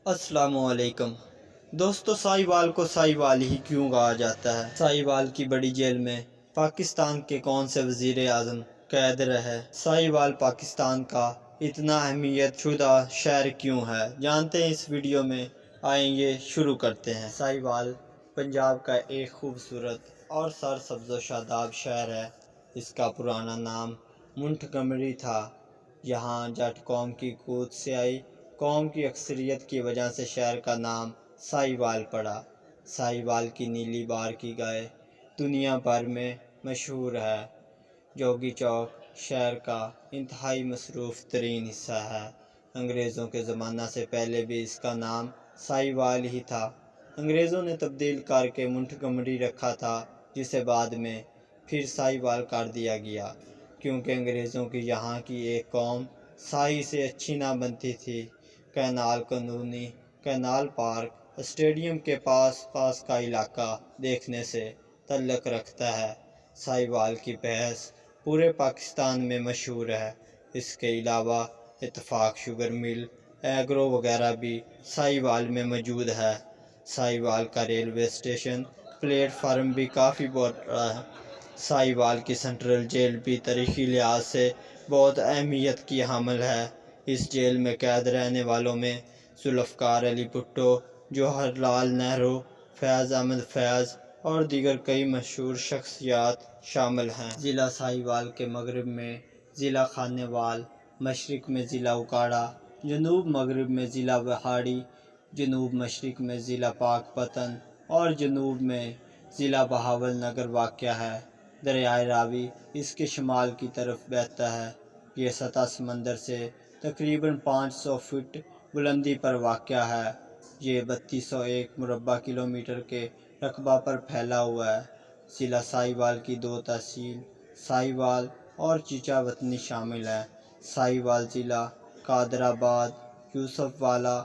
अस्सलाम वालेकुम दोस्तों, साहिवाल को साहिवाल ही क्यों कहा जाता है? साहिवाल की बड़ी जेल में पाकिस्तान के कौन से वजीर आज़म कैद रहे? साहिवाल पाकिस्तान का इतना अहमियत शुदा शहर क्यों है? जानते हैं इस वीडियो में। आएंगे शुरू करते हैं। साहिवाल पंजाब का एक खूबसूरत और सरसब्ज़ व शादाब शहर है। इसका पुराना नाम मुंटगमरी था। यहाँ जट कौम की कूद से आई कौम की अक्सरियत की वजह से शहर का नाम साहिवाल पड़ा। साहिवाल की नीली बार की गाय दुनिया भर में मशहूर है। जोगी चौक शहर का इंतहाई मसरूफ़ तरीन हिस्सा है। अंग्रेज़ों के ज़माना से पहले भी इसका नाम साहिवाल ही था। अंग्रेज़ों ने तब्दील करके मुंटगमरी रखा था, जिसे बाद में फिर साहिवाल कर दिया गया, क्योंकि अंग्रेज़ों की यहाँ की एक कौम साही से अच्छी ना बनती थी। Canal colony, canal park, stadium के पास का इलाका देखने से तल्लक रखता है। साहिवाल की भैंस पूरे पाकिस्तान में मशहूर है। इसके अलावा इत्तफाक शुगर मिल, एग्रो वगैरह भी साहिवाल में मौजूद है। साहिवाल का रेलवे स्टेशन प्लेटफार्म भी काफ़ी बड़ा है। साहिवाल की सेंट्रल जेल भी तारीख़ी लिहाज से बहुत अहमियत की हामिल है। इस जेल में कैद रहने वालों में जुल्फ़कार अली भुट्टो, जवाहरलाल नेहरू, फैज़ अहमद फैज़ और दीगर कई मशहूर शख्सियात शामिल हैं। ज़िला साहिवाल के मगरब में ज़िला खानेवाल, मशरिक़ में ज़िला उकाड़ा, जनूब मगरब में ज़िला वहाड़ी, जनूब मशरिक़ में ज़िला पाकपतन और जनूब में ज़िला बहावल नगर वाक़या है। दरियाए रावी इसके शुमाल की तरफ बहता है। ये सतह समंदर से तकरीबन 500 फीट बुलंदी पर वाक़या है। ये 3201 मुरबा किलोमीटर के रकबा पर फैला हुआ है। ज़िला साहिवाल की दो तहसील साहिवाल और चीचावतनी शामिल हैं। साहिवाल ज़िला कादराबाद, यूसुफवाला,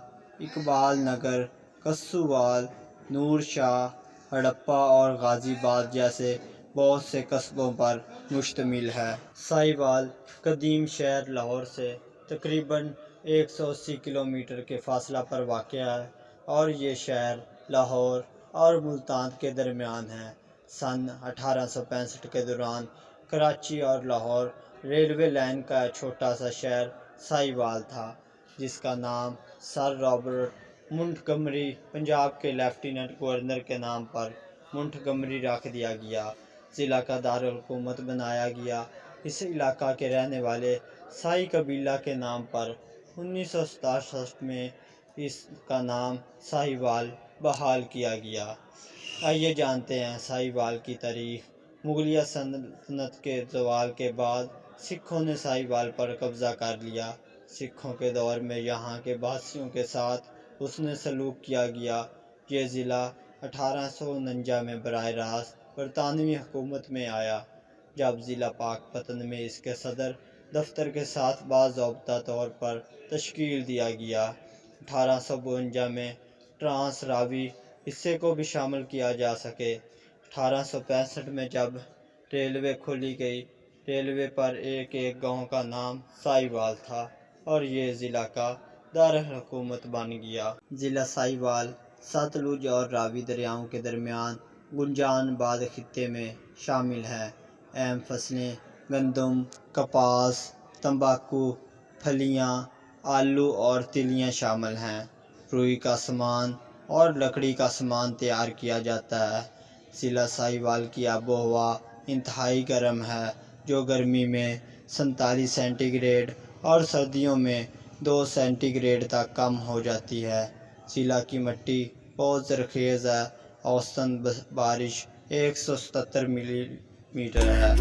इकबाल नगर, कस्सूवाल, नूर शाह, हड़प्पा और गाज़ीबाद जैसे बहुत से कस्बों पर मुश्तमिल है। साहिवाल कदीम शहर लाहौर से तकरीबन 180 किलोमीटर के फासला पर वाक़या है और ये शहर लाहौर और मुल्तान के दरमियान है। सन 1865 के दौरान कराची और लाहौर रेलवे लाइन का छोटा सा शहर साहिवाल था, जिसका नाम सर रॉबर्ट मुंटगमरी पंजाब के लेफ्टिनेंट गवर्नर के नाम पर मुंटगमरी रख दिया गया। ज़िला का दारुल हुकूमत बनाया गया। इस इलाका के रहने वाले साही कबीला के नाम पर 1967 में इसका नाम साहिवाल बहाल किया गया। आइए जानते हैं साहिवाल की तारीख़। मुग़लिया सल्तनत के ज़वाल के बाद सिखों ने साहिवाल पर कब्ज़ा कर लिया। सिखों के दौर में यहाँ के बासियों के साथ उसने सलूक किया गया। ये ज़िला 1849 में बराह रास्त बरतानवी हुकूमत में आया, जब ज़िला पाकपतन में इसके सदर दफ्तर के साथ बाज़ाब्ता तौर पर तश्कील दिया गया। 1852 में ट्रांस रावी हिस्से को भी शामिल किया जा सके। 1865 में जब रेलवे खोली गई, रेलवे पर एक गांव का नाम साहिवाल था और ये ज़िला का दारुल हुकूमत बन गया। ज़िला साहिवाल सतलुज और रावी दरियाओं के दरमियान गुंजानबाद खित्ते में शामिल है। अहम फसलें गंदम, कपास, तंबाकू, फलियां, आलू और तिलियां शामिल हैं। रुई का सामान और लकड़ी का सामान तैयार किया जाता है। ज़िला साहिवाल की आबो हवा इंतहाई गर्म है, जो गर्मी में 47 सेंटीग्रेड और सर्दियों में 2 सेंटीग्रेड तक कम हो जाती है। ज़िला की मिट्टी बहुत ज़रख़ेज़ है। औसतन बारिश 177 मिलीमीटर है।